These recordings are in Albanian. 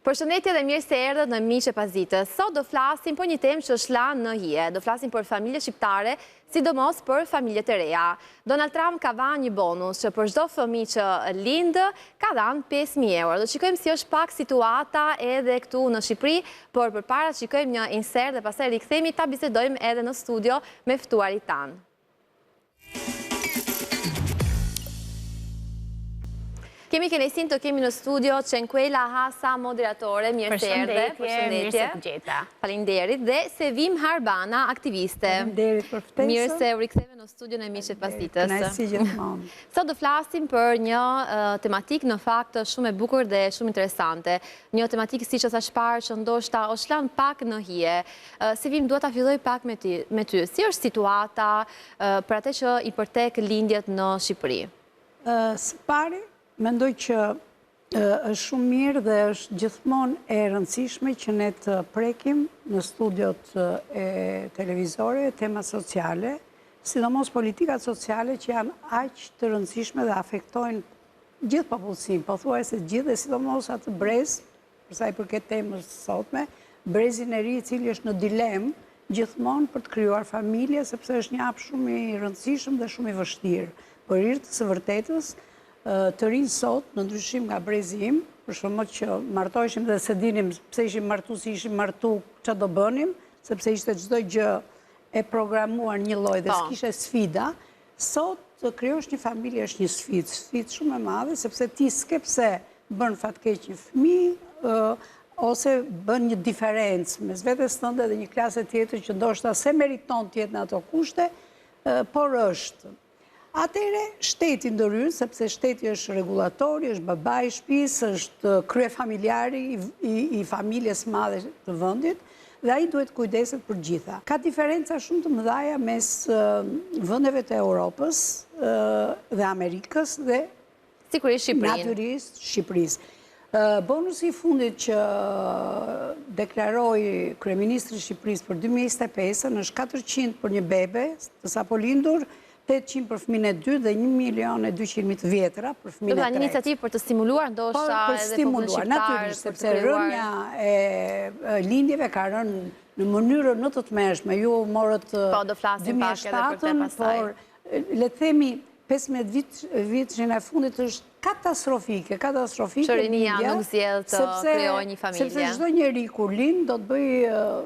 Përshëndetje dhe mirë se erdhët në Miqe Pazitës. Sot do flasim për një temë që është lanë në hije. Do flasim për familje shqiptare, sidomos për familjet e reja. Donald Trump ka dhënë një bonus që për çdo fëmijë që lindë ka dhënë 5.000 euro. Do shikojmë si është pak situata edhe këtu në Shqipëri, por përpara shikojmë një insert dhe pastaj rikthehemi ta bisedojmë edhe në studio me ftuarit tanë. Kemi kënaqësinë të kemi në studio Çenkuela Hasa, moderatore, mirë se erdhe. Mirë se të gjeta. Faleminderit. Dhe Sevim Harbana, aktiviste. Faleminderit për ftesën. Mirë se u riktheve në studion e Miqe Pazitës. Kënaqësi gjithmonë. Sot do flasim për një tematik në fakt shumë e bukur dhe shumë interesante. Një tematik siç e thash parë që ndoshta është lënë pak në hije. Sevim, dua ta filloj pak me ty. Si është situata për atë që i përtek lindjet në Shqipëri? Së pari, mendoj që është shumë mirë dhe është gjithmonë e rëndësishme që ne të prekim në studiot e televizore tema sociale, sidomos politikat sociale që janë aq të rëndësishme dhe afektojnë gjithë popullsinë, pothuajse gjithë dhe sidomos atë brez, për sa i përket temës sotme, brezin e ri i cili është në dilemë gjithmonë për të krijuar familje, sepse është një hap shumë i rëndësishëm dhe shumë i vështirë. Për hir të së vërtetës, të rinë sot, në ndryshim nga brezi im, për shembull që martoheshim dhe se dinim pse ishim martu, si ishim martu, çfarë do bënim, sepse ishte çdo gjë e programuar një lloj dhe s'kishte sfida. Sot të krijosh një familje është një sfidë shumë e madhe, sepse ti s'ke pse bën fatkeq një fëmijë ose bën një diferencë mes vetes tënde dhe një klase tjetër që ndoshta se meriton të jetë në ato kushte, por është. Atëre shteti ndërhyn, sepse shteti është regulatori, është babai i shtëpisë, është kryefamiljari i familjes madhe të vendit dhe ai duhet kujdeset për gjitha. Ka diferenca shumë të mëdha mes vendeve të Europës dhe Amerikës dhe sigurisht Shqipërinë. Natyrisht Shqipërisë. Bonusi i fundit që deklaroi kryeministri i Shqipërisë për 2025 është 400 për një bebe të sapo lindur, 800 për fëmijën e dytë dhe 1.200.000 të vjetra për fëmijën e tretë. Do të një iniciativë për të stimuluar ndoshta edhe popullin shqiptar, natyrisht, sepse rënja e lindjeve ka rënë në mënyrë në të tmerrshme. Ju morët 2007-ën, por le të themi 15 vitëshin e fundit është katastrofike. Shërinia nuk zgjedh të krijojë një familje. Sepse çdo njeri kur lind do të bëj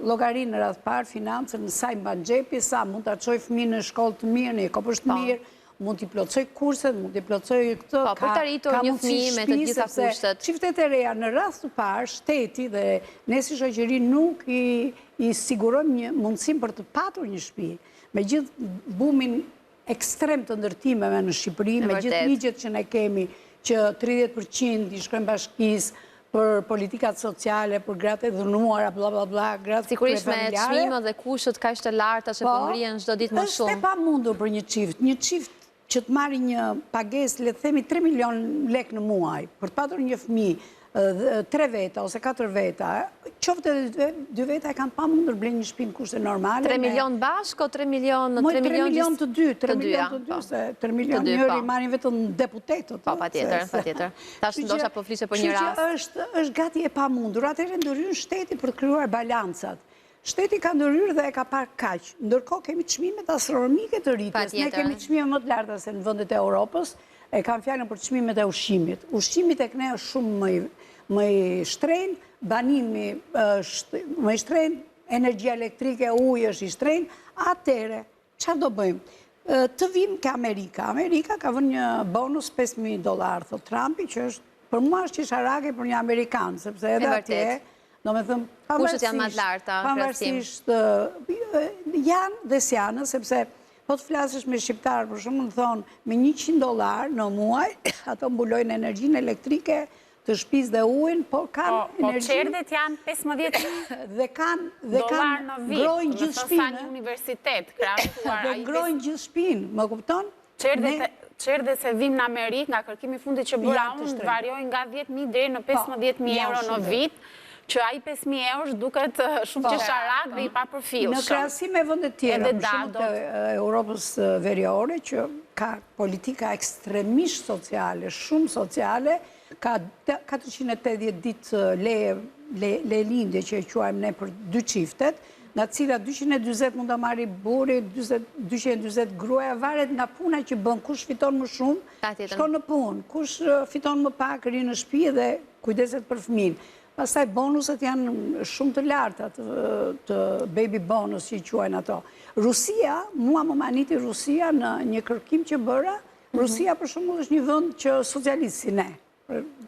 llogarinë në radh parë financën, sa i mban xhepi, sa mund ta çojë fëmijën në shkollë të mirë, në kopësht të mirë, mund t'i plotësoj kurset, mund t'i plotësoj këtë. Po, për të arritur një fëmijë me të gjitha kushtet. Çiftet e reja në radh të parë, shteti dhe ne si shoqëri nuk i sigurojmë një mundësim për të patur një shtëpi. Me gjithë bumin ekstrem të ndërtimeve në Shqipëri, me gjithë ligjet që ne kemi, që 30% i shkojnë bashkisë për politikat sociale, për gratë e dhunuara, bla bla bla, gratë sigurisht me çmimet dhe kushtet kaq të larta që po ngrihen çdo ditë më shumë. Është e pamundur për një çift që të marrë një pagesë, le të themi 3 milion lek në muaj, për të patur një fëmijë, 3 veta ose 4 veta, qoftë edhe 2 veta e kanë pamundur blejnë një shtëpi në kushte normale. 3 milion bashkë o 3 milion 3 milion të dy, 3 milion njëri marrin vetëm deputetët. Po, patjetër. Tash ndoshta po flisë për një rast. Është gati e pamundur. Atëherë ndërhyn shteti për të krijuar balancat. Shteti ka ndërhyrë dhe e ka parë kaq. Ndërkohë kemi çmimet astronomike të rritjes. Ne kemi çmime më të larta se në vendet e Europës. E kam fjalën për çmimet e ushqimit. Ushqimi tek ne është shumë më i shtrenjtë, banimi është më i shtrenjtë, energjia elektrike, uji është i shtrenjtë. Atëre, çfarë do bëjmë? Të vim ke Amerika. Amerika ka vënë një bonus $5.000, thot Trumpi, që është për mua është qesharake për një amerikan, sepse edhe atje, domethënë kushtet janë më të larta, pavarësisht janë dhe s'janë, sepse po të flasësh me shqiptarë, për shembull thonë, me $100 në muaj, ato mbulojnë energjinë elektrike të shtëpisë dhe ujin, por kanë energji. Po çerdhet janë 15 dhe kanë ngrojnë gjithë shtëpinë. Në universitet, krahasuar ai. Dhe ngrojnë gjithë shtëpinë, më kupton? Çerdhet se vim në Amerikë nga kërkimi i fundit që bëra unë, variojnë nga 10.000 deri në 15.000 euro në vit. Që ai 5.000 euro duket shumë qesharak dhe i papërfillshëm. Në krahasim me vende tjera, për shembull të Europës Veriore, që ka politika ekstremisht sociale, shumë sociale, ka 480 ditë le lindje që e quajmë ne për 2 çiftet, nga cila 240 mund të marri burri, 240 gruaja, varet nga puna që bën, kush fiton më shumë, shkon në punë, kush fiton më pak, ri në shtëpi dhe kujdeset për fëmijën. Pastaj bonuset janë shumë të larta, të baby bonus që i quajnë ato. Rusia, mua më maniti Rusia në një kërkim që bëra, Rusia për shembull është një vend që socialist si ne,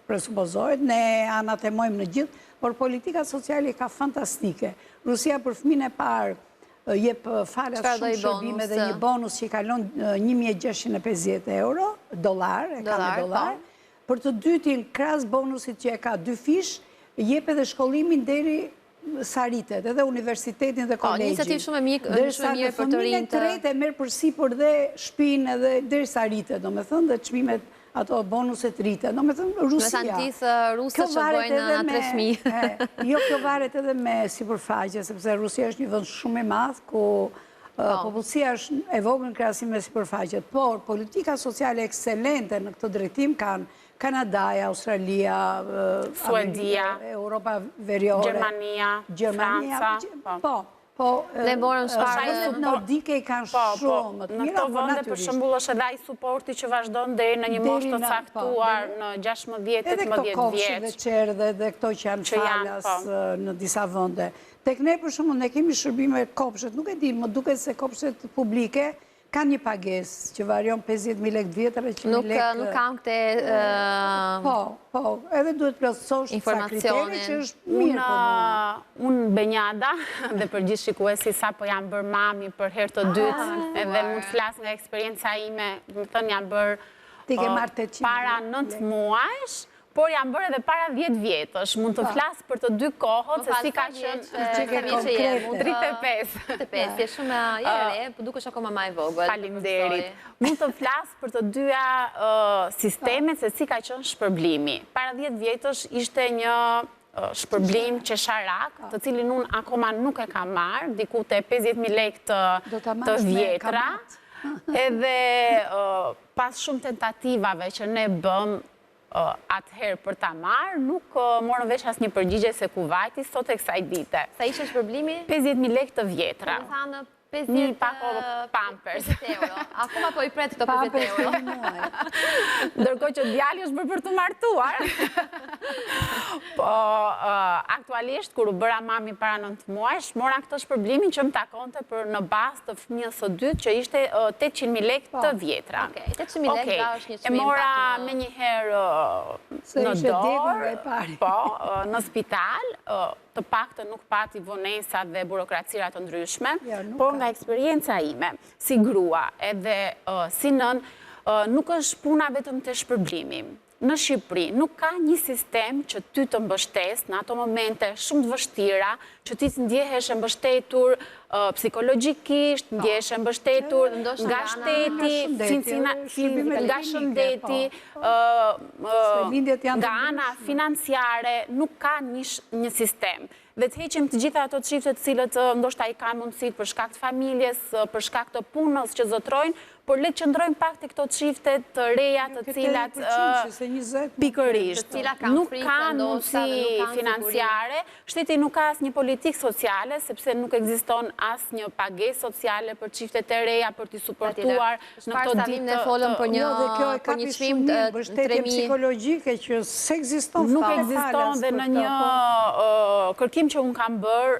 presupozohet, ne anatemojmë në gjithë, por politika sociale ka fantastike. Rusia për fëmijën e parë jep falas shumë shërbime dhe një bonus që i kalon 1.650 euro, dollar, e ka me dollar. Për të dytin, krahas bonusit që e ka 2 fish, jep edhe shkollimin deri sa rritet, edhe universitetin dhe kolegjin. Iniciativë shumë e mirë për të rinjtë. Fëmijën e tretë e merr përsipër dhe shtëpinë edhe deri sa rritet, domethënë dhe çmimet ato bonuset rritet. Domethënë Rusia. Me antisë rusë që bojnë atë fëmijë. Jo, kjo varet edhe me sipërfaqe, sepse Rusia është një vend shumë i madh ku popullsia është e vogël në krahasim me sipërfaqet, por politika sociale ekselente në këtë drejtim kanë Kanadaja, Australia, Suedia, Europa Veriore, Gjermania, Franca. Ne morëm shfarët nordike i kanë shumë të mira, po natyrisht. Në këto vende për shembull është edhe ai suporti që vazhdon deri në një moshë të caktuar në 16-18 edhe këto kopshte dhe qerë dhe këto që janë falas në disa vende. Tek ne për shembull ne kemi shërbime kopshtet, nuk e di, më duket se kopshtet publike kanë një pagesë që varion 50.000 lekë vjetër e 100.000 lekë. Nuk kam këte... Po, edhe duhet plotësosh sa kriteri që është mirë për mua. Unë Benjada dhe për gjithë shikuesi sa po jam bërë mami për herë të dytë edhe mund të flas nga eksperienca ime, më thënë jam bërë para 9 muajsh, por jam bërë edhe para 10 vjetësh. Mund të flasë për të 2 kohët, se si ka qënë 35. 35, je shumë e re, për duke është akoma ma e vogël. Faleminderit. Mund të flasë për të 2 sistemet, se si ka qënë shpërblimi. Para 10 vjetësh ishte një shpërblim qesharak, të cilin unë akoma nuk e kam marrë, diku të 50.000 lekë të vjetra, edhe pas shumë tentativave që ne bëm atëherë për ta marrë, nuk morën vesh asnjë përgjigje se ku vajti sot e kësaj dite. Sa ishte shpërblimi? 50.000 lekë të vjetra. Në thanë 50 një pako Pampers. euro. Akoma po i pret këto 50 euro. Ndërkohë që djali është bërë për të martuar. Po, aktualisht, kur u bëra mami para 9 muajsh, mora këtë shpërblimin që më takonte për në bazë të fëmijës së dytë, që ishte 800.000 lekë të vjetra. 800.000 lekë da është një çmim. E mora me njëherë në dorë, po, në spital, të paktën nuk pati vonesat dhe burokracira të ndryshme, por nga eksperienca ime, si grua edhe si nën, nuk është puna vetëm të shpërblimi. Në Shqipëri nuk ka një sistem që ty të mbështes në ato momente shumë të vështira, që ti të ndjehesh e mbështetur psikologjikisht, ndjehesh e mbështetur nga shteti, nga shëndeti, nga ana financiare, nuk ka një sistem. Dhe të heqim të gjitha ato çifte të cilët ndoshta i kanë mundësit për shkak të familjes, për shkak të punës që zotrojnë, por le të qëndrojmë pak të këto çifte të reja të cilat pikërisht nuk kanë mundësi financiare, shteti nuk ka asnjë politikë sociale, sepse nuk ekziston asnjë pagesë sociale për çiftet e reja për t'i suportuar në këto ditë. Ne folëm për një çmim të mbështetje psikologjike që s'ekziston fare. Nuk ekziston dhe në një kërkim që unë kam bërë,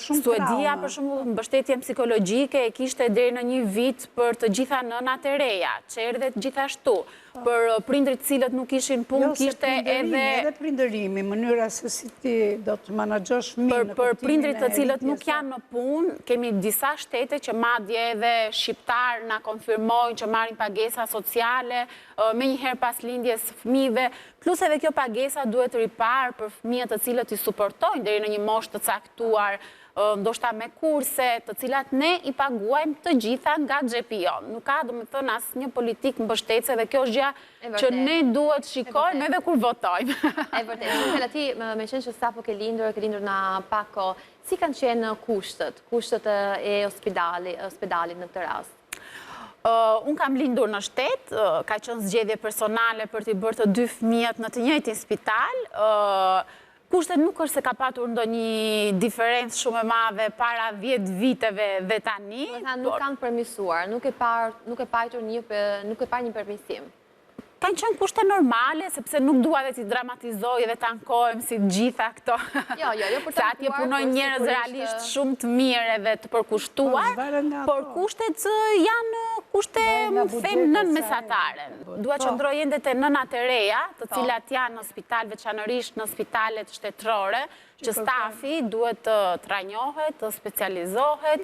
Suedia për shembull mbështetjen psikologjike e kishte deri në një vit për të gjitha nënat e reja, që erdhet gjithashtu. Për prindrit cilët nuk ishin punë, kishte edhe prindërimi, mënyra se si ti do të menaxhosh mirë. Për prindrit të cilët nuk janë në punë, kemi disa shtete që madje edhe shqiptar na konfirmojnë që marrin pagesa sociale me njëherë pas lindjes fëmijëve, plus edhe kjo pagesa duhet ripar për fëmijët të cilët i suportojnë deri në një moshë të caktuar, ndoshta me kurse, të cilat ne i paguajmë të gjitha nga xhepi jon. Nuk ka, domethënë, asnjë politikë mbështetëse dhe kjo është gjë që ne duhet shikojmë edhe kur votojmë. E vërtetë. Shumë ti, me qenë që sapo ke lindur na pak kohë, si kanë qenë kushtet e hospitalit në këtë rast? Unë kam lindur në shtet, ka qenë zgjedhje personale për t'i bërë të 2 fëmijët në të njëjtin spital. Kushtet nuk është se ka patur ndonjë diferencë shumë e madhe para 10 viteve dhe tani. Nuk kanë përmisuar, nuk e parë një përmisim. Kanë qenë kushte normale, sepse nuk dua dhe t'i dramatizoj dhe t'ankojmë si gjitha këto. Jo, se atje punoj njerëz realisht shumë të mirë dhe të përkushtuar, por kushtet janë kushte, më them, nën mesatare. Dua që ndroj ende të nënat e reja, të cilat janë në spital, veçanërisht në spitalet shtetërore, që stafi duhet të trajnohet, të specializohet,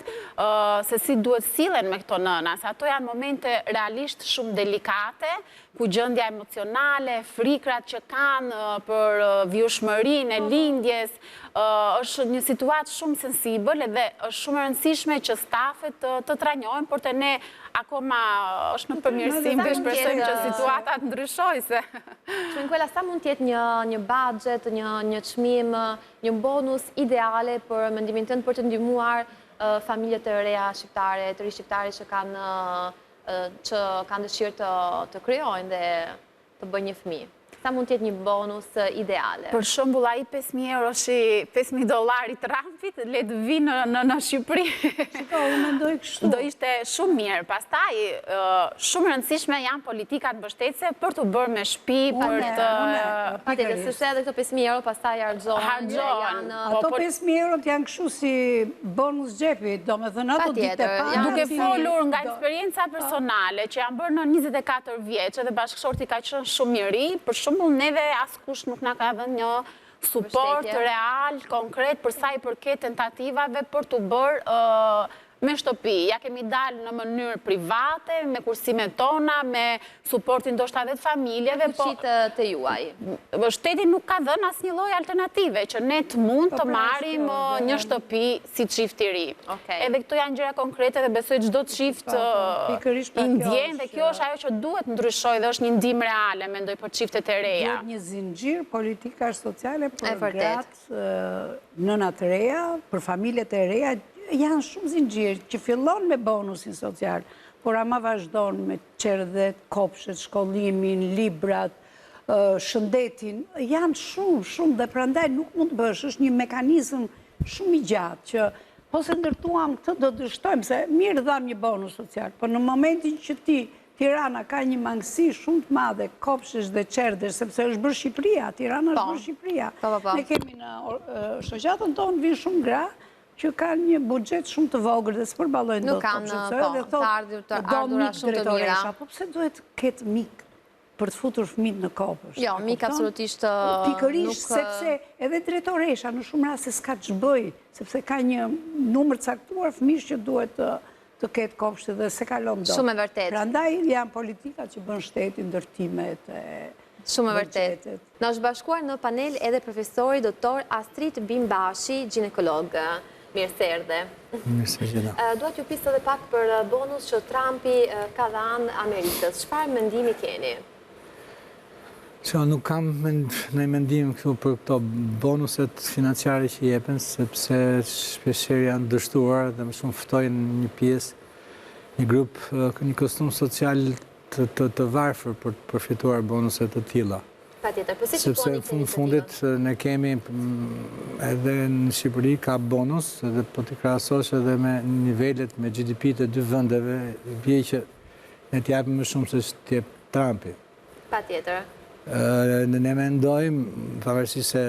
se si duhet sillen me këto nëna, se ato janë momente realisht shumë delikate, ku gjendja emocionale, frikrat që kanë për vjushmërinë e lindjes, është një situatë shumë sensibël dhe është shumë e rëndësishme që stafet të trajnohen, por të ne akoma është në përmirësim dhe shpresojmë që situata të ndryshojë se. Shmenkuela, sa mund t'jetë një budget, një çmim, një bonus ideale për mendimin tënd për të ndihmuar familjet e reja shqiptare, të ri shqiptare që kanë dëshirë të krijojnë dhe të bëjnë një fëmijë? Sa mund t'jetë një bonus ideale? Për shembull, ai 5.000 euro shi $5.000 i Trumpit, le të vinë në Shqipëri. Unë mendoj kështu. Do ishte shumë mirë. Pastaj, shumë rëndësishme janë politikat mbështetëse për të bërë me shtëpi, për të... Patjetër, sepse edhe këto 5.000 euro pastaj harxhohen. Ato 5.000 euro janë kështu si bonus xhepi, domethënë ato ditë para. Duke folur nga eksperienca personale që janë bërë në 24 vjeç dhe bashkëshorti ka qenë shumë i ri, për shembull neve askush nuk na ka dhënë një suport real, konkret për sa i përket tentativave për të bërë me shtëpi. Ja kemi dalë në mënyrë private, me kursimet tona, me suportin ndoshta edhe të familjeve. Fuqitë të juaj. Shteti nuk ka dhënë asnjë lloj alternative që ne të mund të marrim një shtëpi si çift i ri. Edhe këto janë gjëra konkrete dhe besoj çdo çift i ndjen dhe kjo është ajo që duhet ndryshojë dhe është një ndihmë reale, mendoj, për çiftet e reja. Një zinxhir politikash sociale për gratë, nënat e reja, për familjet e reja. Janë shumë zinxhir që fillon me bonusin social, por ama vazhdon me qerdhet, kopshet, shkollimin, librat, shëndetin. Janë shumë dhe prandaj nuk mund të bësh, është një mekanizëm shumë i gjatë që po se ndërtuam këtë do të dështojmë, se mirë dham një bonus social, por në momentin që Tirana ka një mangësi shumë të madhe, kopshesh dhe qerdesh, sepse është bërë Shqipëria, Tirana është bërë Shqipëria. Ne kemi në shoqatën tonë vinë shumë gra, që kanë një buxhet shumë të vogël dhe s'përballojnë dot kopshtet. Të ardhura shumë të mira. Po pse duhet ketë mik për të futur fëmijët në kopësht? Jo, mik absolutisht pikërisht sepse edhe drejtoresha në shumë raste s'ka ç'bëj, sepse ka një numër caktuar fëmijësh që duhet të ketë kopshte dhe se kalon dot. Shumë e vërtetë. Prandaj janë politikat që bën shteti, ndërtimet e Shumë e vërtetë. Na është bashkuar në panel edhe profesori doktor Astrid Bimbashi, ginekolog. Mirë se erdhe. Mirë se gjitha. Dua t'ju pisë edhe pak për bonus që Trumpi ka dhënë Amerikës. Çfarë mendimi keni? Nuk kam në mendim këtu për këto bonuset financiare që jepen, sepse shpeshherë janë dështuar dhe më shumë ftojnë një pjesë, një grup, një kostum social të varfër për të përfituar bonuset të tilla. Sepse në fundit ne kemi edhe në Shqipëri ka bonus dhe po t'i krahasosh edhe me nivelet me GDP të dy vendeve, vje që ne t'japim më shumë se t'jep Trumpi. Patjetër. Ne mendojmë, pavarësisht se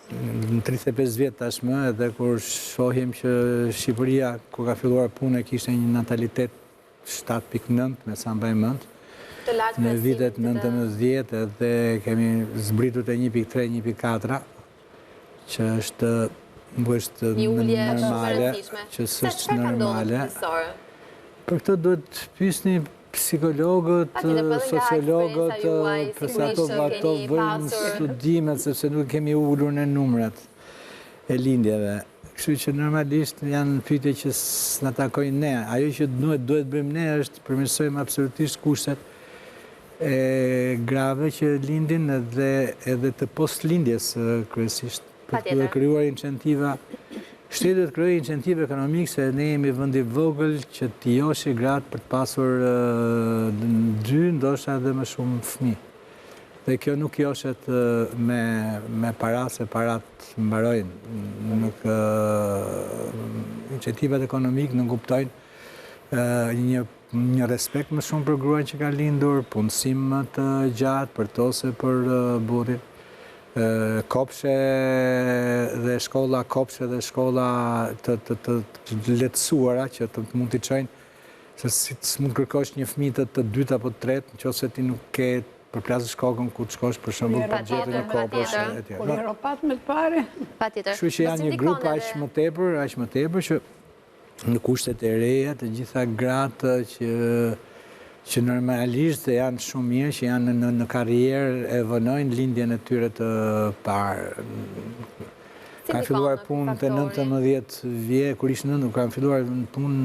në 35 vjet tashmë, edhe kur shohim që Shqipëria kur ka filluar punë kishte një natalitet 7.9 me sa mbaj mend. Në vitet 19 edhe kemi zbritur të 1.3, 1.4, që është normale, që s'është normale. Për këtë duhet të pyesni psikologët, sociologët, përsa ato bëjnë studimet, sepse nuk kemi ulur në numrat e lindjeve. Kështu që normalisht janë pyetje që s'na takojnë ne. Ajo që duhet bëjmë ne është përmirësojmë absolutisht kushtet e grave që lindin edhe të post-lindjes kryesisht, për të krijuar incentiva Shteti të krijojë incentive ekonomike se ne jemi vendi vogël që t'i joshi gratë për të pasur 2, ndoshta edhe më shumë fëmijë. Dhe kjo nuk joshet me para, se parat mbarojnë. Incentivat ekonomikë nuk kuptojnë një respekt më shumë për gruan që ka lindur, punësim më të gjatë për to se për burrin. Kopshe dhe shkolla të lehtësuara që të mund t'i çojnë se si mund kërkosh një fëmijë të dytë apo të tretë nëse ti nuk ke përplasësh kokën ku të shkosh për shembull për gjetën e kopës etj. Kur Europat me të pare. Patjetër. Kështu që janë një grup aq më tepër që në kushtet e reja të gjitha gratë që normalisht janë shumë mirë, që janë në karrierë e vënojnë lindjen e tyre të parë. Kanë filluar punë të 19 vjeç, kur ishin 9, kanë filluar punë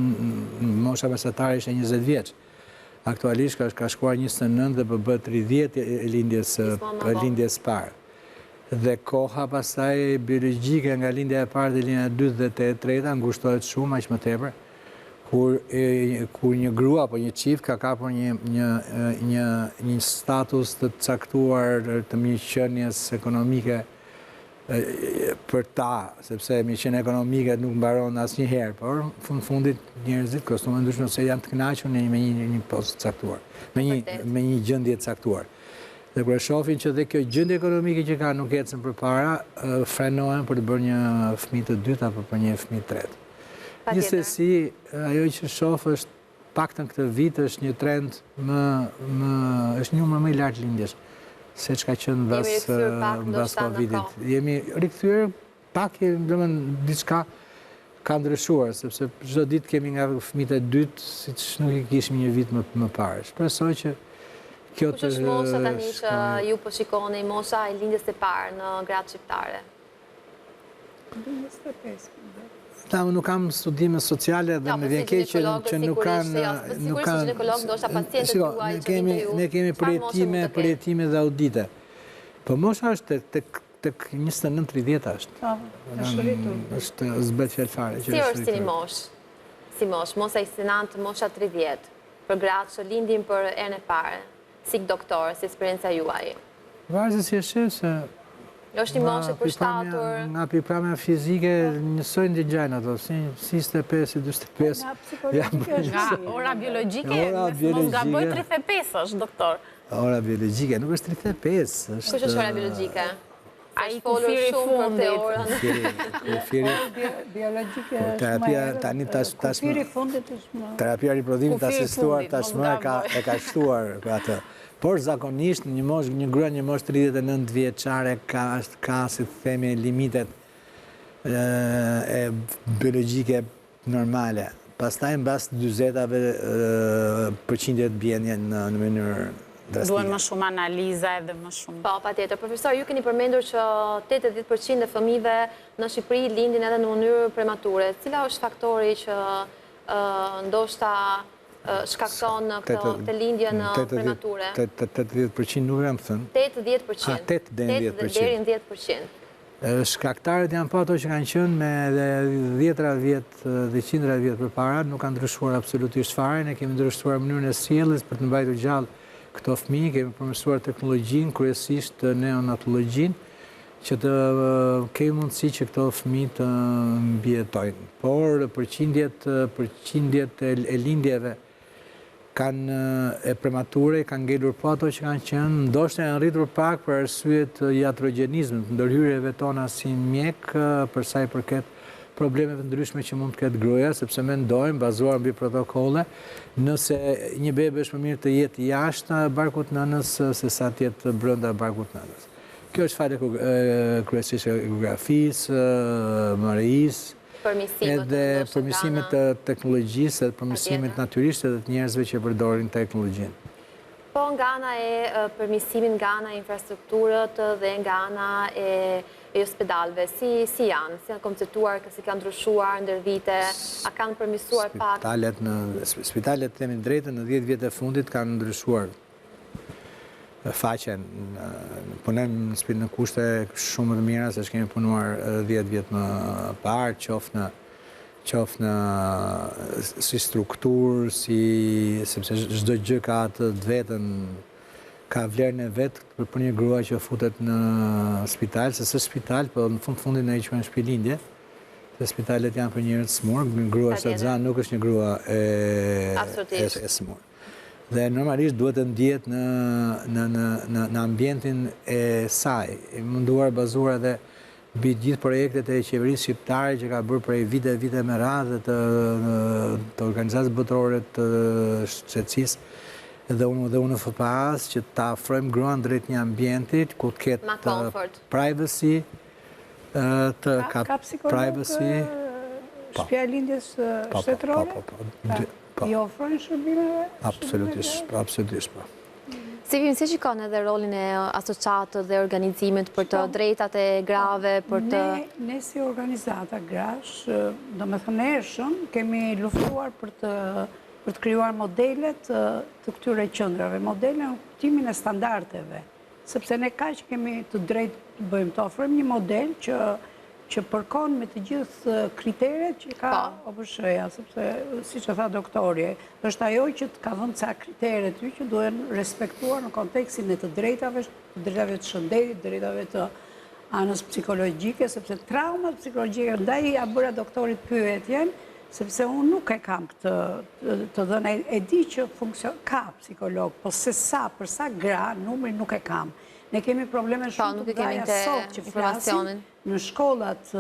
mosha mesatare ishte 20 vjeç. Aktualisht ka shkuar 29 dhe po bëhet 30 e lindjes parë. Dhe koha pastaj biologjike nga lindja e parë dhe lindja e dytë dhe e treta ngushtohet shumë aq më tepër. Kur një grua apo një çift ka kapur një status të caktuar të mirëqenies ekonomike për ta, sepse mirëqenia ekonomike nuk mbaron asnjëherë, por në fundit njerëzit kostume ndryshme se janë të kënaqur me një post të caktuar, me një gjendje të caktuar. Dhe kur e shohin që dhe kjo gjendje ekonomike që ka nuk ecën përpara, frenohen për të bërë një fëmijë të dytë apo për një fëmijë të tretë. Gjithsesi, ajo që shoh është paktën këtë vit është një trend është një numër më i lartë lindjes se çka qenë mbas Covidit. Jemi rikthyer pak, domethënë diçka ka ndryshuar, sepse çdo ditë kemi nga fëmijët e dytë, siç nuk i kishim një vit më parë. Shpresoj që kjo të është mosha tani që ju po shikoni, mosha e lindjes së parë në gratë shqiptare? 25. Nuk kam studime sociale dhe më vjen keq që nuk kanë... Sigurisht që ginekolog ndoshta pacientët tuaj që ne kemi përjetime dhe audite. Po mosha është tek 29-30 është. Është rritur. Është zbet fjalë fare. Si është si një mosh? Si mosh, mosha i sinant mosha 30, për gratë që lindin për erën e parë, si doktor, si eksperienca juaj? Varet si është se... është një moshë përshtatur... Nga pikpamja fizike njësojnë të gjajnë ato, si 25, 25... Nga psikologike është nga ora biologjike, mos nga bëj 35 është, doktor. Ora biologjike, nuk është 35, është... Kush është ora biologjike? A i kufiri fundit. Kufiri... Biologjike është më erë, kufiri fundit është më... Terapia riprodhimit të asistuar tashmë e ka shtuar atë. Por zakonisht një grua një moshë 39 vjeçare ka si të themi limitet e biologjike normale. Pastaj mbas 40-ave përqindjet bien në mënyrë drastike. Duhen më shumë analiza edhe më shumë. Po, patjetër. Profesor, ju keni përmendur që 80% e fëmijëve në Shqipëri lindin edhe në mënyrë premature. Cila është faktori që ndoshta shkakton këtë lindje në premature? 80% nuk jam thënë. 80%. 8 deri në 10%. Shkaktarët janë po ato që kanë qenë me 10 vjet dhe 100 vjet përpara, nuk kanë ndryshuar absolutisht fare. Ne kemi ndryshuar mënyrën e sjelljes për të mbajtur gjallë këto fëmijë, kemi përmirësuar teknologjinë, kryesisht neonatologjinë, që të kemi mundësi që këto fëmijë të mbijetojnë. Por përqindjet e lindjeve e premature, kanë ngelur po ato që kanë qenë, ndoshta janë rritur pak për arsye të iatrogenizmit, ndërhyrjeve tona si mjek, për sa i përket problemeve ndryshme që mund të ketë gruaja, sepse mendojmë, bazuar mbi protokolle, nëse një bebe është më mirë të jetë jashtë barkut nënës se sa të jetë brenda barkut nënës. Kjo është fare kryesisht e ekografisë, marrërisë, edhe përmirësimit të teknologjisë, edhe përmirësimit natyrishtë edhe të njerëzve që përdorin teknologjinë. Po nga ana e përmirësimit, nga ana e infrastrukturët dhe nga ana e hospitalëve, si janë? Si janë konceptuar, si kanë ndryshuar ndër vite? A kanë përmirësuar pak? Spitalet, themi drejtën, në 10 vjet e fundit kanë ndryshuar. faqen, punem në kushte shumë të mira, se kemi punuar 10 vjetë më parë, qoftë në si strukturë, sepse çdo gjë ka atë vetën, ka vlerën e vetë për një grua që futet në spital, se së spital, po në fundin e quajnë shtëpi lindje, se spitalet janë për njerëz të smur, grua Sazan nuk është një grua e smur. Dhe normalisht duhet të ndjehet në ambientin e saj, munduar bazuar edhe mbi gjithë projektet e qeverisë shqiptare që ka bërë prej vite me radhë të organizatës botërore të shtetësisë dhe unë FPA-s që ta afrojmë gruan drejt një ambientit ku të ketë privacy, ka psikolog shtëpia e lindjes shtetërore? I ofrojnë shërbimeve? Absolutisht. Si shikon edhe rolin e asociatët dhe organizimit për të drejtat e grave, për të... Ne si organizata grash, do me thënërshëm, kemi luftuar për të krijuar modelet të këtyre qendrave, modele në kuptimin e standardeve, sepse ne kaq kemi të drejtë të bëjmë të ofrojmë një model që përkon me të gjithë kriteret që ka OBSH-ja, sepse, si që tha doktori, është ajo që të ka dhënë ca kriteret ty që duhen respektuar në kontekstin e të drejtave të shëndetit, drejtave të anës psikologjike, sepse traumat psikologjike, ndaj ja bëra doktorit pyetjen, sepse unë nuk e kam të dhënë, e di që ka psikolog, po se sa, për sa gra, numri nuk e kam. Ne kemi probleme shumë të dhaja sot që flasin në shkollat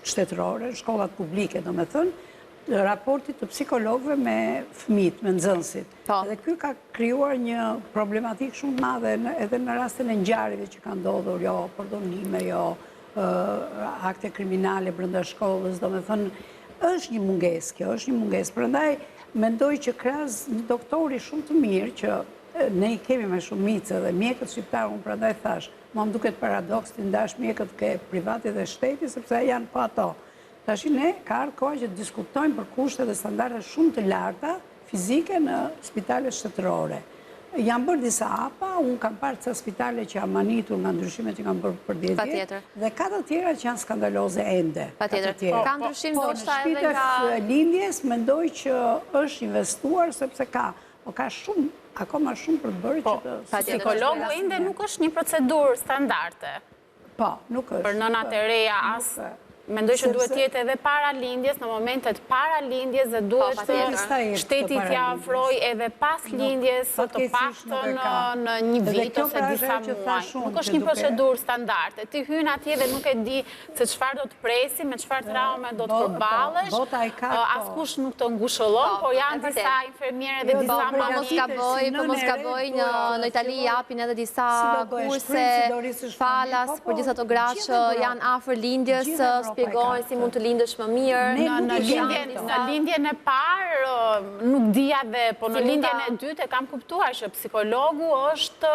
shtetërore, në shkollat publike, do me thënë, raportit të psikologëve me fëmijët, me nxënësit. Dhe ky ka krijuar një problematik shumë madhe edhe në rastin e ngjarjeve që kanë ndodhur, jo përdorime, jo akte kriminale brenda shkollës, do me thënë, është një mungesë kjo, është një mungesë. Prandaj mendoj që krahas një doktori shumë të mirë që ne i kemi me shumicë dhe mjekët shqiptarë, unë prandaj thash, më duket paradoks të ndash mjekët ke privati dhe shteti, sepse janë po ato. Tashi ne ka ardhur koha që diskutojmë për kushte dhe standarde shumë të larta fizike në spitalet shtetërore. Janë bërë disa apa, unë kam parë ca spitale që janë manitur nga ndryshimet që kanë bërë për 10 vjet, dhe ka të tjera që janë skandaloze ende. Ka ndryshim ndoshta edhe nga... Në shpitet lindjes, mendoj që është investuar sepse ka shumë, akoma shumë për të bërë që të... Psikologu ende nuk është një procedurë standarte. Po, nuk është. Për nënat e reja asë... Mendoj që duhet jetë edhe para lindjes, në momentet para lindjes dhe duhet shteti t'ja afroj edhe pas lindjes të paktën në një vit ose disa muaj. Nuk është një procedurë standarte. Ti hyn atje dhe nuk e di se çfarë do të presi, me çfarë traume do të përballesh. Askush nuk të ngushëllon, por janë disa infermiere dhe disa Po mos gaboj, në Itali japin edhe disa kurse falas për gjithë ato gra që janë afër lindjes, shpjegojnë si mund të lindësh më mirë. Në lindjen e parë nuk dija dhe, po në lindjen e dytë e kam kuptuar që psikologu është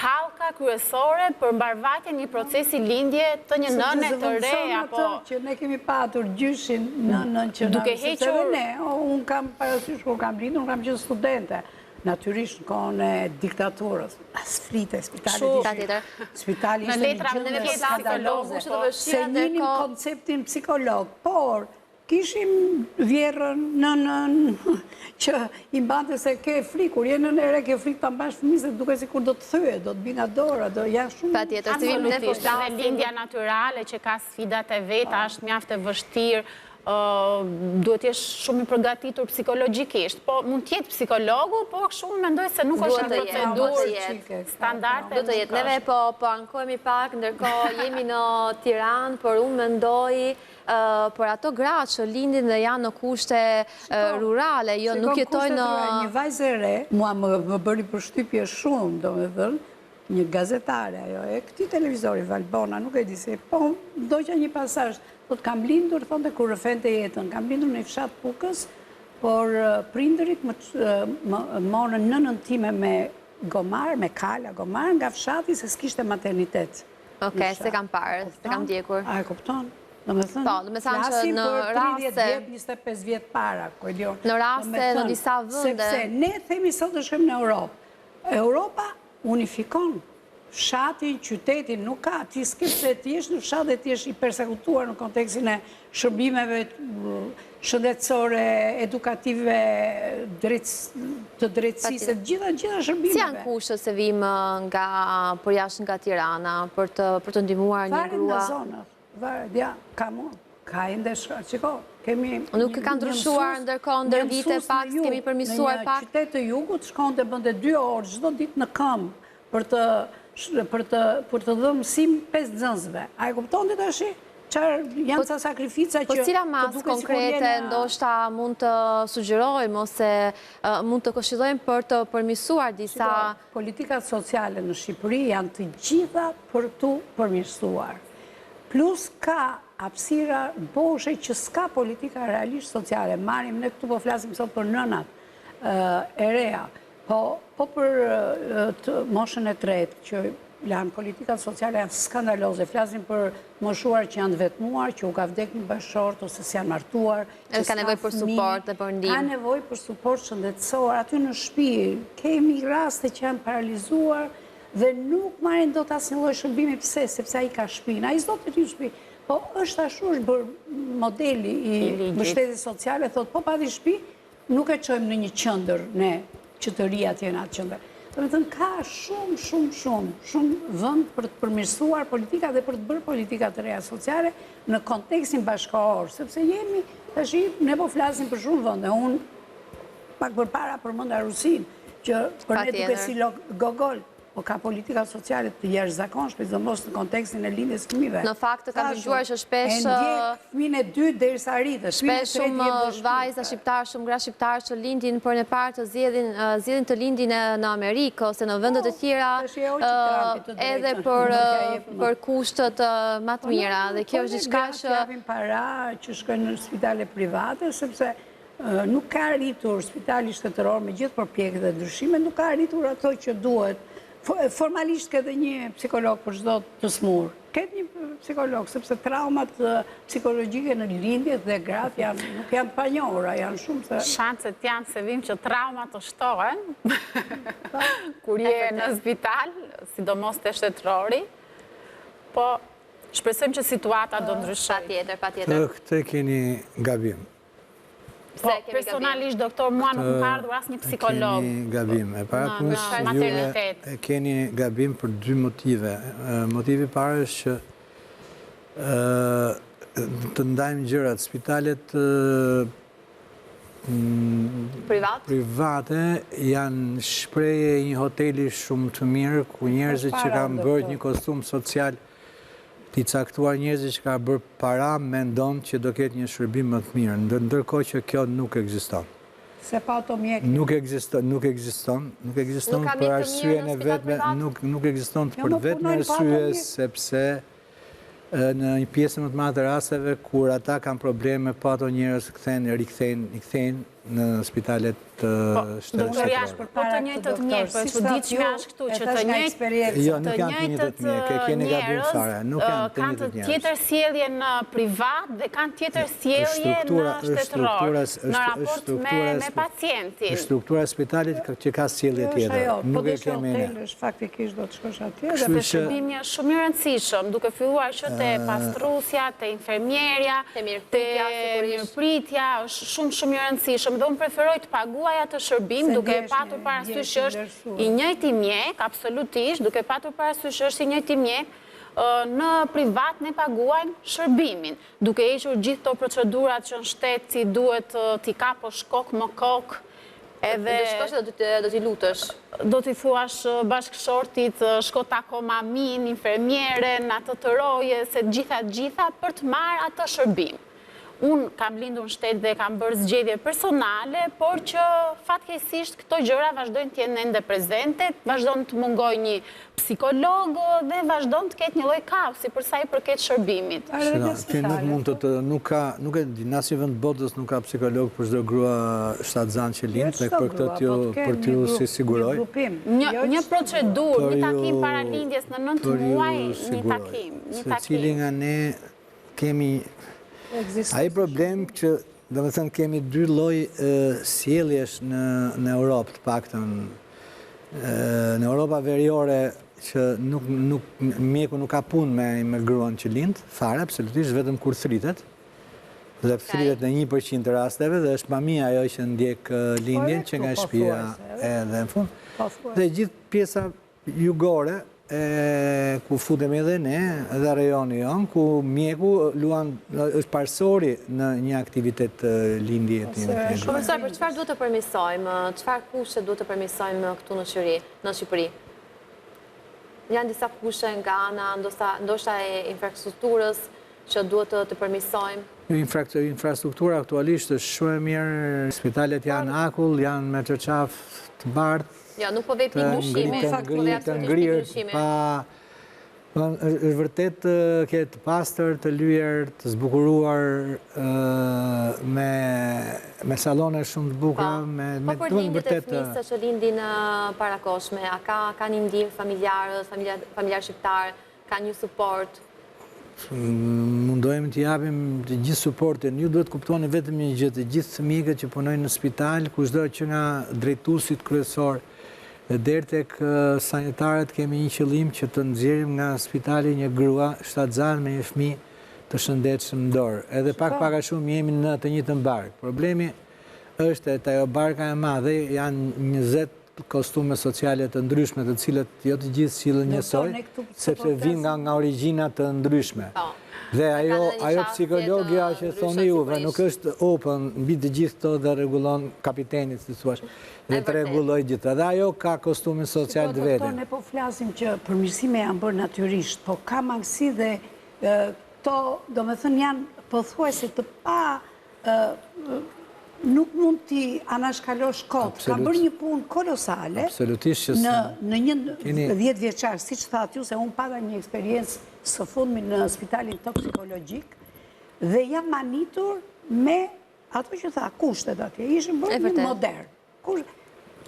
hallka kryesore për mbarvajtjen një procesi lindje të një nëne të re, apo... Që ne kemi patur gjyshin nënën që duke hequr... Unë kam parasysh kur kam lindur, unë kam qenë studente. Natyrisht në kohën e diktaturës, sprite, spitali ishte një gjë skandaloze, se njënim konceptin psikolog, por kishim vjerën nënën që i mbante se ke frikë, kur je nënë e re, ke frikë të ambash fëmijë, duke si kur do të thyë, do të bina dora, do janë shumë... Absolutisht, dhe lindja naturale që ka sfidat e veta, është mjaft e vështirë, duhet jesh shumë i përgatitur psikologjikisht. Po mund t'jetë psikologu, po shumë mendoj se nuk është një procedurë standarte. Do të jetë. Neve po ankojemi pak, ndërkohë jemi në Tiranë, por unë mendoj për ato gra që lindin dhe janë në kushte rurale, jo nuk jetojnë në... Një vajzë e re, mua më bëri përshtypje shumë, do me thënë, një gazetare, e këti televizori, Valbona, nuk e di se, po, doqja një pasazh, po të kam lindur, thonë kur rëfente jetën, kam lindur në fshat Pukës, por prindërit më morën nënën time me gomar, me kala gomar, nga fshati se s'kishte maternitet. Oke, se kam parë, se kam djekur. A e kupton? Do me thënë, flasim për 30 vjet, 25 vjet para, në raste në disa vënde. Sepse ne themi sot të shkojmë në Europë, Europa unifikon fshatin, qytetin, nuk ka, ti s'ke se ti jesh në fshat dhe ti jesh i persekutuar në kontekstin e shërbimeve shëndetësore, edukative, të drejtësisë, gjitha shërbimeve. Si janë kushtet se vim nga përjashtë nga Tirana për të ndihmuar një grua? Varet nga zonat, ka ende shko, nuk ka ndryshuar ndërkohë ndër vite pak, kemi përmirësuar pak. Në një qytet të jugut shkonte bënte 2 orë çdo ditë në këmbë për të dhënë mësim 5 nxënësve. A e kupton ti tash? Çfarë janë ca sakrifica që... Po cila masë konkrete ndoshta mund të sugjerojmë ose mund të këshillojmë për të përmirësuar disa... Politikat sociale në Shqipëri janë të gjitha për të përmirësuar. Plus ka hapësira boshe që s'ka politika realisht sociale. Marim, ne këtu po flasim sot për nënat e reja, po për moshën e tretë, që janë politikat sociale janë skandaloze. Flasim për moshuar që janë vetmuar, që u ka vdek në bashkëshort, ose si janë martuar. Ka nevoj për suport dhe për ndim. Ka nevoj për suport shëndetësor. Aty në shtëpi kemi raste që janë paralizuar dhe nuk marrin dot asnjë lloj shërbimi. Pse? Sepse ai ka shtëpinë. Ai s'do të jetë shtëpi. Po është ashtu, është bërë modeli i mbështetjes sociale, thotë po pati shtëpi, nuk e çojmë në një qendër ne që të ri atje në atë qendër. Domethënë ka shumë vend për të përmirësuar politika dhe për të bërë politika të reja sociale në kontekstin bashkëkohor, sepse jemi tash ne po flasim për shumë vende. Unë pak përpara përmenda Rusinë, që për ne duket si gogol, po ka politika sociale të jashtëzakonshme, sidomos në kontekstin e lindjes fëmijëve. Në fakt kam dëgjuar që shpesh fëmijën e dytë derisa rritet. Shpesh shumë vajza shqiptar, shumë gra shqiptar që lindin për në parë të zgjedhin të lindin në Amerikë ose në vende të tjera, edhe për kushtet më të mira. Dhe kjo është diçka që japin para që shkojnë në spitale private, sepse nuk ka arritur spitali shtetëror me gjithë përpjekjet e ndryshime, nuk ka arritur ato që duhet. Formalisht këtë një psikolog për çdo të smur. Këtë një psikolog, sepse traumat psikologjike në lindje dhe gratë nuk janë panjohura, janë shumë se... Shanset janë se vim që traumat të shtohen, kur je në spital, sidomos të shtetërori, po shpresojmë që situata do ndryshoj. Patjetër. Këtë keni gabim. Po, personalisht, doktor, mua nuk më ardhur asë një psikolog. Keni gabim. E para punës, maternitet. Keni gabim për 2 motive. Motivi parë është që të ndajmë gjërat. Spitalet private janë shpreje një hoteli shumë të mirë, ku njerëzit që kanë bërë një kostum social, i caktuar njerëzit që ka bërë para, mendon që do ketë një shërbim më të mirë, ndërkohë që kjo nuk ekziston. Se pa ato mjekë. Nuk ekziston për arsyën e vetme, nuk ekziston për vetme arsye, sepse në një pjesë më të madhe të rasteve kur ata kanë probleme, po ato njerëz rikthehen në spitalet shtetërore. Po të njëjtët njerëz, po që diçka është këtu që të njëjtët njerëz kanë të tjetër sjellje në privat dhe kanë tjetër sjellje në shtetëror, në raport me pacientin. Struktura e spitalit që ka sjellje tjetër, nuk e kemi ne. Faktikisht do të shkosh atje. Dhe shërbimi është shumë i rëndësishëm, duke filluar që te pastrusja, te infermierja, te mirëpritja, është shumë i rëndësishëm. Dhe unë preferoj të paguaj atë shërbim duke patur parasysh që është i njëjti mjek, absolutisht, duke patur parasysh që është i njëjti mjek, në privat ne paguajmë shërbimin, duke hequr gjithë to procedurat që në shtetë si duhet t'i kaposh kokë më kokë, edhe... Do t'i lutësh? Do t'i thuash bashkëshortit, shko tako mamin, infermieren, atë të roje, se gjitha për të marrë atë shërbim. Unë kam lindur në shtetë dhe kam bërë zgjedhje personale, por që fatkeqësisht këto gjëra vazhdojnë të jenë ende prezente, vazhdojnë të mungoj një psikolog dhe vazhdojnë të ketë një lloj kaosi për sa i përket shërbimit. Ti nuk mund të nuk e di, në asnjë vend botës nuk ka psikolog për çdo grua shtatzan që lind, dhe për këtë për t'ju si siguroj. Një procedurë, një takim para lindjes në 9 muaj, një takim. Secili nga ne kemi ai problem që, do të thënë, kemi 2 lloj sjelljesh në Europë, të paktën në Europa veriore që mjeku nuk ka punë me gruan që lind, fare, absolutisht, vetëm kur thritet, dhe thritet në 1% të rasteve, dhe është mamia ajo që ndjek lindjen që nga shtëpia edhe në fund. Dhe gjithë pjesa jugore, ku futemi edhe ne, edhe rejoni jonë, ku mjeku është parësori në një aktivitet lindje të një. Profesor, për çfarë duhet të përmirësojmë, çfarë kushte duhet të përmirësojmë këtu në Shqipëri? Janë disa kushte nga ana, ndoshta e infrastrukturës që duhet të përmirësojmë? Infrastruktura aktualisht është shumë e mirë, spitalet janë akull, janë me çarçaf të bardhë, Ja, nuk po vej për ndryshime, të ngrirë, është vërtet ke të pastër, të lyer, të zbukuruar, me salone shumë të bukura, Po për lindjet e fëmijëve që lindin parakoshme, a ka një ndihmë familjar shqiptar, ka një suport? Mundohemi të japim të gjithë suportin. Ju duhet kuptoni vetëm një gjë, të gjithë fëmijët që punojnë në spital, kushdo që nga drejtuesit kryesor deri tek sanitarët kemi një qëllim që të nxjerrim nga spitali një grua shtatzan me një fëmijë të shëndetshëm në dorë. Edhe pak a shumë jemi në të njëjtën barkë. Problemi është që ajo barka e madhe janë 20 kostume sociale të ndryshme, të cilët jo të gjithë sillen njësoj, sepse vinë nga origjina të ndryshme. Dhe ajo psikologja që thoni juve nuk është open mbi të gjithë këto dhe rregullon kapiteni, si thuaç, dhe të rregulloj gjithë. Dhe ajo ka kostumin social të vetë. Ne po flasim që përmirësime janë bërë natyrisht, po ka mangësi dhe to, do me thënë, janë pothuajse të pa nuk mund t'i anashkalosh kot. Ka bërë një punë kolosale në një 10 vjeçar, si që thatë ju, se unë pata një eksperiencë së fundmi në spitalin toksikologjik, dhe jam manitur me ato që tha, kushtet atje, ishën bërë një modern.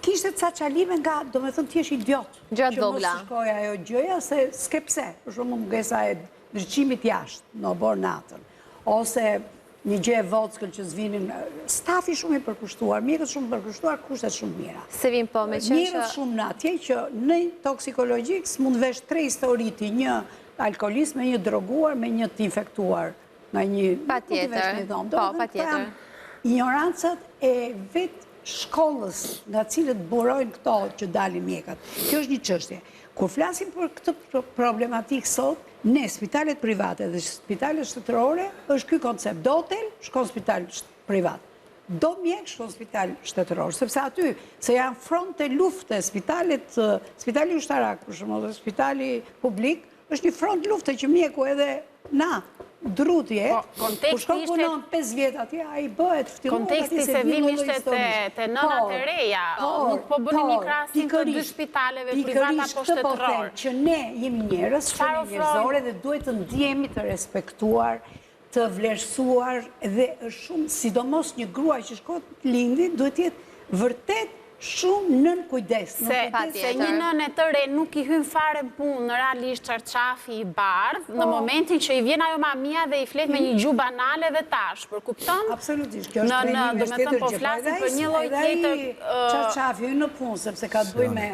Kishte ca qalime nga, do me thënë, t'jesh idiot. Gjatë vogla. Që mos shkoja ajo gjëja, se s'ke pse. Për shumë mungesa e ndryqimit jashtë, në borë natën. Ose një gjë e vockël që zvinin, stafi shumë i përkushtuar, mjekët shumë përkushtuar, kushtet shumë mira. Se vim po me qenë që... Mjekët shumë në atje që në toksikologjik s'mund vesh 3 historiti, një alkoholist me një droguar, me një t'infektuar. Pa tjetër, pa tjetër. Ignorancat e vetë shkollës nga cilët burojnë këto që dalin mjekat. Kjo është një çështje. Kur flasim për këtë problematikë sot, ne, spitalet private dhe spitalet shtetërore, është ky koncept. Do hotel, shkon spital privat. Do mjek, shkon spital shtetëror. Sepse aty, se janë fronte lufte, spitali ushtarak, për shumë, dhe spitali publik, është një front lufte që mjeku edhe na, drutje, kur shkon punon 5 vjet atje, a i bëhet ftiluar. Konteksti se vim ishte të nënat e reja, nuk po bëni një krahasim të dy spitaleve privata apo shtetëror. Që ne jemi njerëz, shumë njerëzore dhe duhet të ndjehemi të respektuar, të vlerësuar dhe është shumë, sidomos një grua që shkon lindi, duhet jetë vërtet shumë nën kujdes. Se një nën e të re nuk i hyn fare punë në realisht çarçafi i bardhë, në momentin që i vjen ajo mamia dhe i flet me një gjuhë banale dhe tash, për kupton? Absolutisht, kjo është domethënë po flasim për një lloj tjetër çarçafi në punë, sepse ka të bëjë me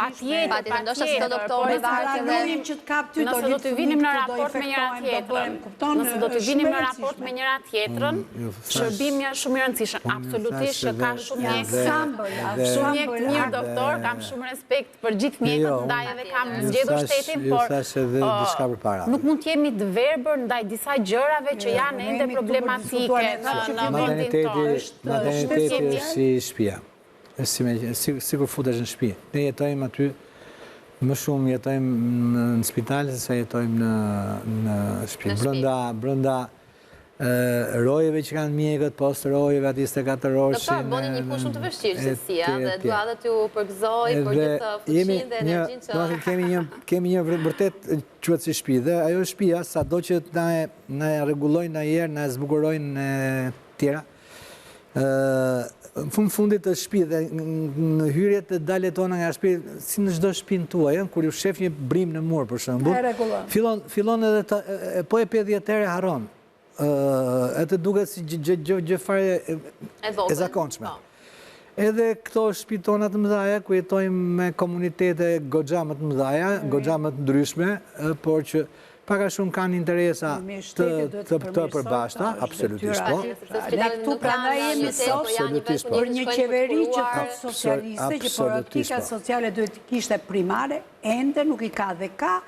patjetër, ndoshta si doktori varet edhe që të kap ty nëse do të vinim në raport me njëra tjetrën. Nëse do të vinim në raport me njëra tjetrën, shërbimi është shumë i rëndësishëm. Absolutisht që ka shumë mjekë. Shumë mjek të mirë doktor, kam shumë respekt për gjithë mjekët, ndaj edhe kam zgjedhur shtetin, por nuk mund të jemi të verbër ndaj disa gjërave që janë ende problematike në vendin tonë. Materniteti si shtëpia. Sikur futesh në shtëpi. Ne jetojmë aty, më shumë jetojmë në spital se sa jetojmë në shtëpi. Brenda rojeve që kanë mjekët, postë rojeve, ati 24 orë. Doktor, boni një punë shumë të vështirë që si, dhe dua dhe t'ju përgëzoj për gjithë fuqinë dhe energjinë që... Kemi një vërtet quhet si shtëpi, dhe ajo shtëpia, sado që na rregullojnë na herë, na zbukurojnë në tjera, në fundit të shtëpi dhe në hyrjet të daljet tona nga shtëpi, si në çdo shtëpi tuaj, kur ju shef një brim në mur për shembull, fillon edhe po e 50 herë harron. E të duket si gjë fare e zakonshme. Edhe këto shpitonat të mëdhaja, ku jetojmë me komunitete goxha më të mëdhaja, goxha më të ndryshme, por që paka shumë kanë interesa të përbashkëta, absolutisht po. Ne këtu prandaj jemi sot për një qeveri që thot socialiste, që politika sociale duhet të kishte primare, ende nuk i ka dhe ka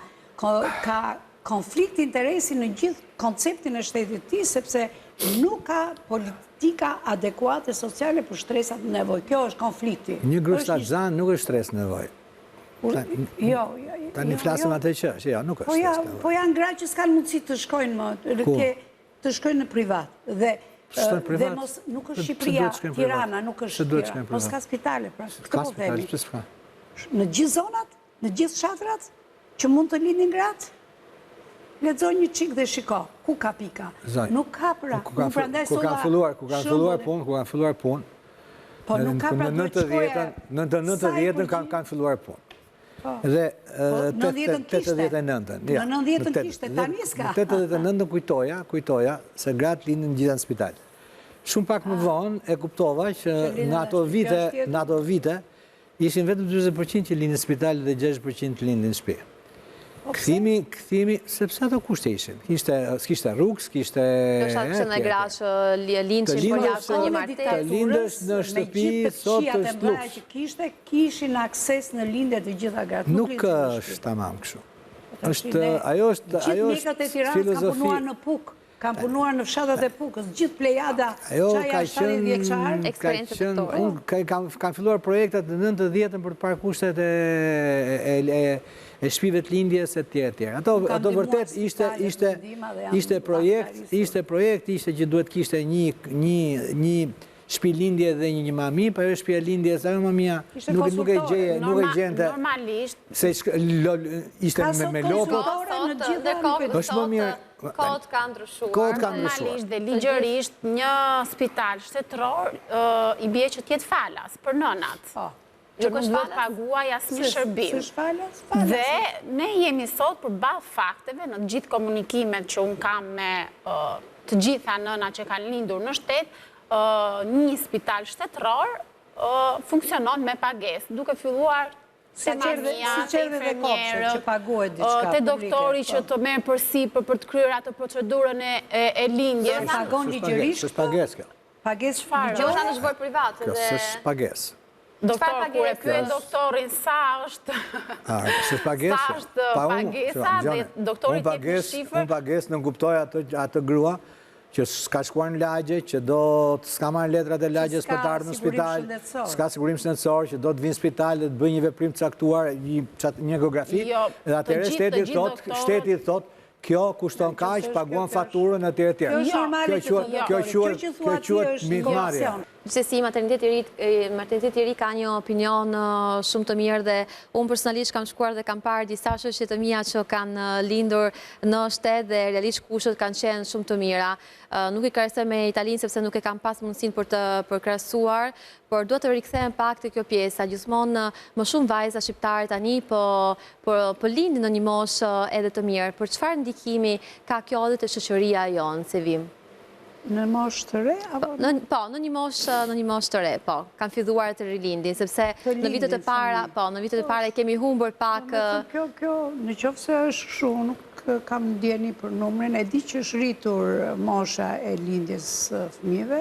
konflikt interesi në gjithë konceptin e shtetit ti, sepse nuk ka politika adekuate sociale për shtresat në nevoj. Kjo është konflikti. Një grup shtatzanë nuk është stres nevoj. Ta një flasim atë që është, nuk është stres nevoj. Po janë gra që s'kanë mundësi të shkojnë të shkojnë në privat. Dhe nuk është Shqipëria, Tirana, nuk është Tirana. Po s'ka spitale, pra, këtë po themi. Në gjithë zonat, në gjithë shatrat, që mund të lindin gratë, lexoj një çik dhe shiko, ku ka pika. Nuk ka pra. Ku kanë filluar punë, po nuk ka pra në 90-ën kanë filluar punë. Dhe 89-ën. Në 90-ën kishte, tani s'ka. Në 89-ën kujtoja se gratë lindën gjitha në spital. Shumë pak më vonë e kuptova që në ato vite ishin vetëm 20% që lindin në spital dhe 6% lindin në shtëpi. Këthimi, sepse ato kushte ishin. S'kishte rrugë, s'kishte... Nështë atë që në gra që lindëshin për jashtë një martet. Të lindësh në shtëpi, sot të shluks. Që kishte, kishin akses në lindje të gjitha gratë. Nuk është tamam kështu. Ajo është filozofi... Kam punuar në fshatat e Pukës, gjithë plejada, qaja 70 vjeqarë. Eksperiencët e tore. Kam filluar projektat në 90-ën për të parë kushtet e shpive të lindjes e tjera. Ato vërtet ishte projekt, ishte që duhet kishte një shpi lindje dhe një mami, pa jo shpia lindje, sa jo mamia nuk e gjente. Normalisht. Se ishte me lopët. është më mirë. Kohët kanë ndryshuar. Normalisht dhe ligjërisht një spital shtetëror i bie që t'jetë falas për nënat. Që nuk do të paguaj asnjë shërbim. Dhe ne jemi sot përballë fakteve në të gjithë komunikimet që unë kam me të gjitha nëna që kanë lindur në shtet, një spital shtetëror funksionon me pagesë, duke filluar te mamia, te infermierët, te doktori që të merr përsipër për të kryer atë procedurën e lindjes. Pagon ligjërisht? S'është pagesë kjo. Pagesë çfarë? Gjosha në zhbor privat. Kjo s'është pagesë. Doktor, kur e pyet doktorin sa është pagesa dhe doktori tjetë në shifër. Unë pagesë në kuptoj atë grua që s'ka shkuar në lagje, që do të s'ka marrë letrat e lagjes për të ardhur në spital, s'ka sigurim shëndetësor, që do të vinë në spital dhe të bëjë një veprim të caktuar, një geografi, dhe atëherë shteti thot, kjo kushton kaq, paguan faturën e tjerë. Kjo quhet mikmarrje. Gjithsesi, materniteti i ri ka një opinion shumë të mirë dhe unë personalisht kam shkuar dhe kam parë disa shoqe të mia që kanë lindur në shtet dhe realisht kushtet kanë qenë shumë të mira. Nuk i krahasoj me Italinë sepse nuk e kam pas mundësinë për të përkrahasuar, por duhet të rikthehem pak te kjo pjesa. Gjithmonë më shumë vajza shqiptare tani po lindin në një moshë edhe të mirë. Për çfarë ndikimi ka kjo edhe te shoqëria jonë, Sevim? Në moshë të re? Po, në një moshë të re, po. Kanë filluar të rilindin, sepse në vitet e para kemi humbur pak... Kjo, në qoftë se është kështu, nuk kam ndjeni për numrin, e di që është rritur mosha e lindjes fëmijëve,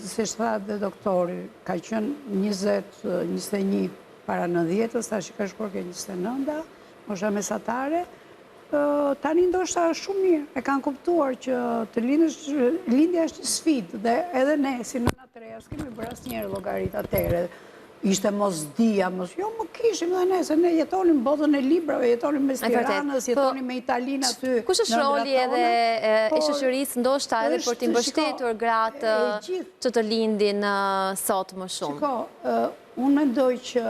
se shtë dhe doktori, ka qenë 20-21 para 90-ës, tash ka shkuar ke 29, mosha mesatare. Tani ndoshta është shumë mirë, e kanë kuptuar që të lindja është një sfidë dhe edhe ne, si nëna të reja, s'kemi bërë asnjëherë llogarit atëherë. Ishte mos dija, jo më kishim dhe ne, se ne jetonim botën e librave, jetonim me Tiranës, jetonim me Italinë aty. Kush është roli edhe e shoqërisë ndoshta edhe për t'i mbështetur gratë që të lindin sot më shumë? Shiko, unë mendoj që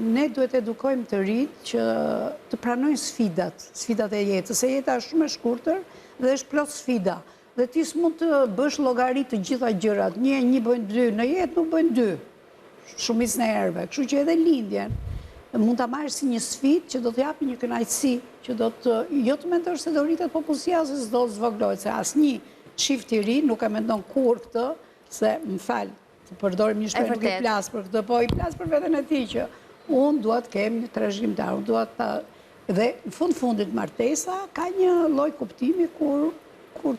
ne duhet edukojmë të rinjt që të pranojnë sfidat e jetës, se jeta është shumë e shkurtër dhe është plot sfida. Dhe ti s'mund të bësh llogarit të gjitha gjërat, një bëjnë dy, në jetë nuk bëjnë dy, shumicën e herëve. Kështu që edhe lindjen mund ta marrësh si një sfidë që do të japë një kënaqësi, që do të jo të mendosh se do rritet popullsia se s'do zvoglohet, se asnjë çift i ri nuk e mendon kurrë këtë, se më fal, të përdorim një shprehje, nuk i plas për këtë, po i plas për veten e tij që unë dua të kem një trashëgimtar, unë dua ta dhe në fundit martesa ka një lloj kuptimi kur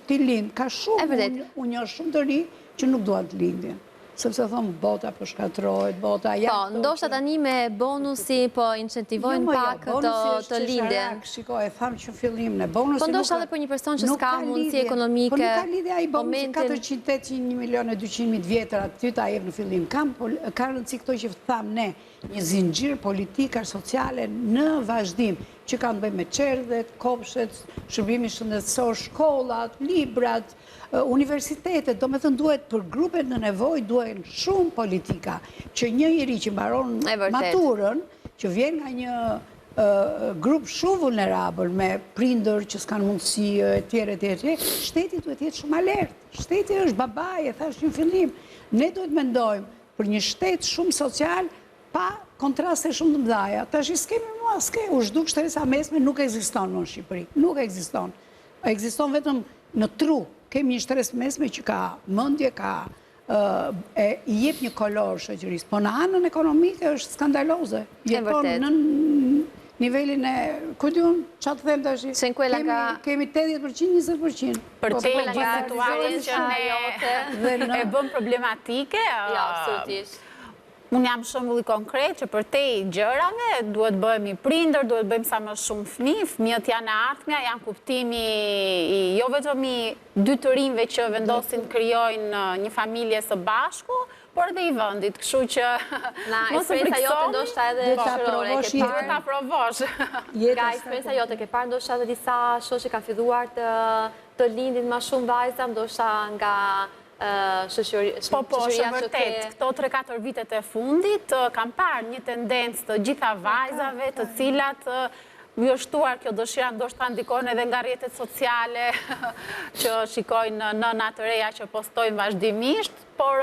ti lind, ka shumë unë njoh shumë të ri që nuk duan të lindin. Sepse thonë bota po shkatrohet, bota ja. Po, ndoshta tani me bonusi po incentivojnë pak të lindjen. Shiko, e thamë që fillim në bonusi. Po ndoshta edhe për një person që s'ka mundësi ekonomike. Po nuk ka lidhje ai bonusi 400-800-1.200.000 vjetër aty ta jep në fillim. Ka rëndësi këto që thamë ne, një zinxhir politikar sociale në vazhdim, që kanë të bëjnë me çerdhet, kopshet, shërbimi shëndetësor, shkollat, librat, universitetet, do me thënë duhet për grupet në nevoj, duhet shumë politika, që një njeri që mbaron maturën, që vjen nga një grup shumë vulnerabël, me prindër që s'kanë mundësi, etjere, shteti duhet jetë shumë alert. Shteti është babaj, e thash një fillim. Ne duhet mendojmë për një shtet shumë social, pa kontraste shumë të mdhaja. Tash i s'kemi mua, u zhduk shteresa mesme nuk ekziston në Shqipëri. Nuk ekziston. Ekziston vetëm në tru. Kemi një shteres mesme që ka mendje, i jep një kolor shoqërisë. Po në anën ekonomike është skandaloze. Jeton në nivelin e, ku diun, çfarë të them tash? Kemi 80%, 20%. Për te gjithë situatën që ne e bëm problematike. Ja, absolutisht. Unë jam shembull i konkret që për te i gjërave duhet bëhemi prindër, duhet bëjmë sa më shumë fëmijët janë e ardhmja, janë kuptimi jo vetëm i dy të rinjve që vendosin të krijojnë një familje së bashku, por edhe i vendit, kështu që mos u eksperienca jote ndoshta edhe shërore, duhet ta provosh. Nga eksperienca jote ke parë ndoshta edhe disa shoqë që kanë filluar të lindin më shumë vajza, ndoshta nga Po, është vërtet, këto 3-4 vitet e fundit, kam parë një tendencë të gjitha vajzave të cilat ju është shtuar kjo dëshira, ndoshta ndikon edhe nga rrjetet sociale që shikojnë nëna të reja që postojnë vazhdimisht, por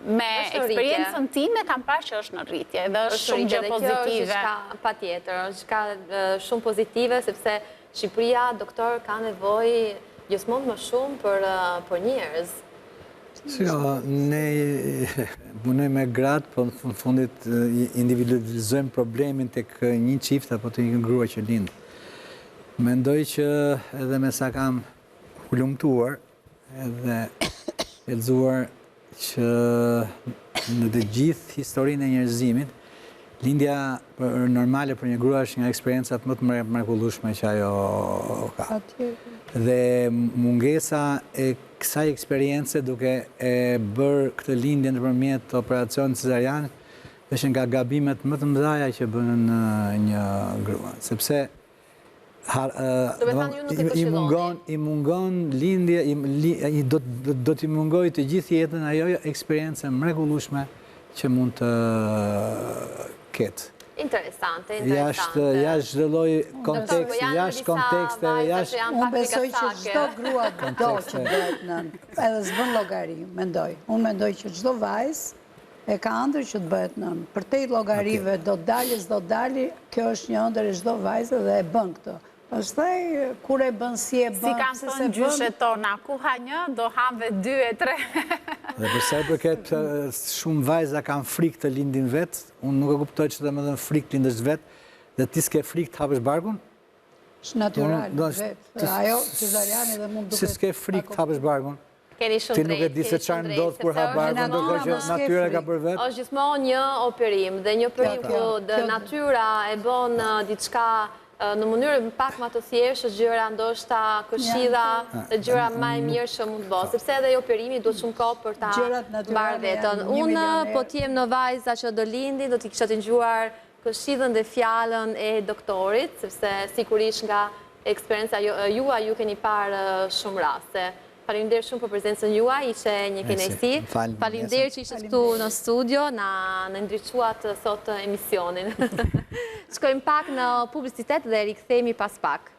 me eksperiencën time kam parë që është në rritje dhe është shumë gjë pozitive. Patjetër, është shumë pozitive sepse Shqipëria, doktor, ka nevojë gjithmonë më shumë për njerëz. Ne punoj me gratë, po në fundit individualizojmë problemin të një qift apo të një grua që lindë. Mendoj që edhe me sa kam hulumtuar edhe lexuar që në të gjithë historinë e njerëzimit, lindja normale për një grua është nga eksperiencat më të mrekullueshme që ajo ka. Dhe mungesa e kësaj eksperience duke e bërë këtë lindje nëpërmjet operacionit cesarian është nga gabimet më të mëdha që bënën një grua, sepse i mungon lindje, do t'i mungoj të gjithë jetën ajo eksperience mrekullueshme që mund të ketë. Interesante. Jashtë çdo lloj konteksti, jashtë kontekste, jashtë... Unë besoj që çdo grua do që bëhet nën, edhe s'bën llogari, mendoj. Unë mendoj që çdo vajzë e ka ëndër që të bëhet nën. Për te llogarive do dalë, s'do dalë, kjo është një ëndër e çdo vajze dhe e bën këtë. Pastaj, kur e bën, si e bën, si kanë thënë gjyshet tona, ku ha një, do have 2 e 3. Dhe përsa i përket shumë vajza kanë frikë të lindin vetë, unë nuk e kuptoj që të më dhënë frikë të lindësh vetë, dhe ti s'ke frikë të hapësh barkun? Shë natural, vetë. Ajo, cesariani dhe mund duke... Si s'ke frikë të hapësh barkun? Keni shumë drejt. Ti nuk e di se çfarë ndodh kur hap barkun, ndonëse që natyra ka për vetë? Është gjithmonë një operim, dhe një operim ku natyra e bën diçka në mënyrë pak më të thjeshtë, gjëra ndoshta këshilla, gjëra më e mirë që mund të bëj, sepse edhe operimi duhet shumë kohë për ta marrë vetën. Unë po t'jem në vajza që do lindin, do t'i kisha të dëgjuar këshillën dhe fjalën e doktorit, sepse sigurisht nga eksperienca juaj ju keni parë shumë raste. Faleminderit shumë për prezencën juaj, ishte një kënaqësi. Faleminderit që ishte këtu në studio, na ndriçuat sot emisionin. Shkojmë pak në publicitet dhe rikthehemi pas pak.